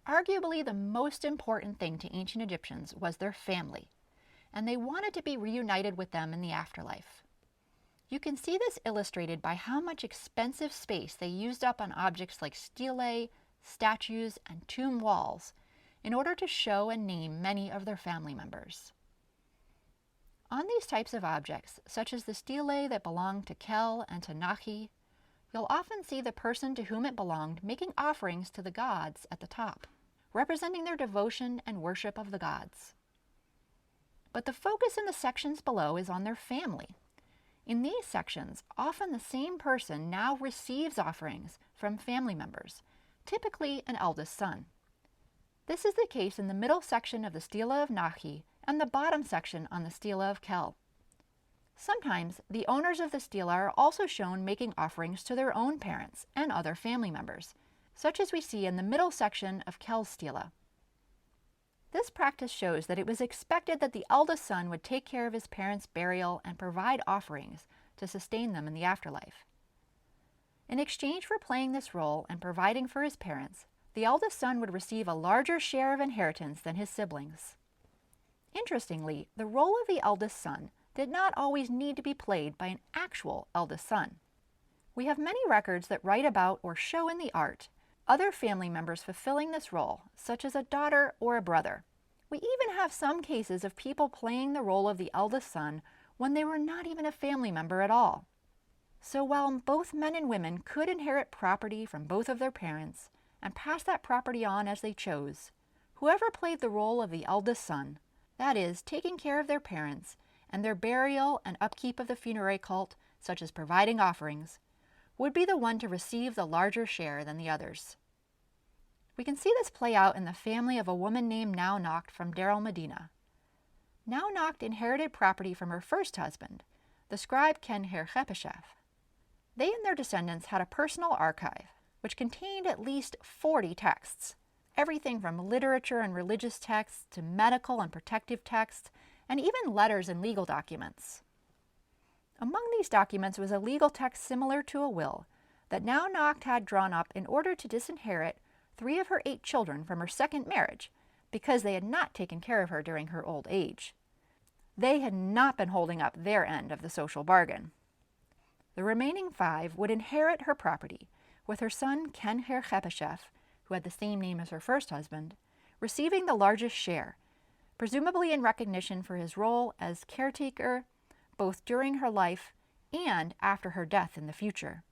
Arguably the most important thing to ancient Egyptians was their family, and they wanted to be reunited with them in the afterlife. You can see this illustrated by how much expensive space they used up on objects like stelae, statues, and tomb walls in order to show and name many of their family members. On these types of objects, such as the stelae that belonged to Kel and to Naunakht, you'll often see the person to whom it belonged making offerings to the gods at the top, representing their devotion and worship of the gods. But the focus in the sections below is on their family. In these sections, often the same person now receives offerings from family members, typically an eldest son. This is the case in the middle section of the stela of Naunakht and the bottom section on the stela of Kel. Sometimes the owners of the stela are also shown making offerings to their own parents and other family members, such as we see in the middle section of Kel's stela. This practice shows that it was expected that the eldest son would take care of his parents' burial and provide offerings to sustain them in the afterlife. In exchange for playing this role and providing for his parents, the eldest son would receive a larger share of inheritance than his siblings. Interestingly, the role of the eldest son did not always need to be played by an actual eldest son. We have many records that write about or show in the art other family members fulfilling this role, such as a daughter or a brother. We even have some cases of people playing the role of the eldest son when they were not even a family member at all. So while both men and women could inherit property from both of their parents and pass that property on as they chose, whoever played the role of the eldest son, that is, taking care of their parents and their burial and upkeep of the funerary cult, such as providing offerings, would be the one to receive the larger share than the others. We can see this play out in the family of a woman named Naunakht from Deir el-Medina. Naunakht inherited property from her first husband, the scribe Ken-Her-Chepeshef. They and their descendants had a personal archive, which contained at least 40 texts, everything from literature and religious texts to medical and protective texts, and even letters and legal documents. Among these documents was a legal text similar to a will that Naunakht had drawn up in order to disinherit 3 of her 8 children from her second marriage because they had not taken care of her during her old age. They had not been holding up their end of the social bargain. The remaining 5 would inherit her property, with her son Ken-Her-Chepeshef, who had the same name as her first husband, receiving the largest share, presumably in recognition for his role as caretaker both during her life and after her death in the future.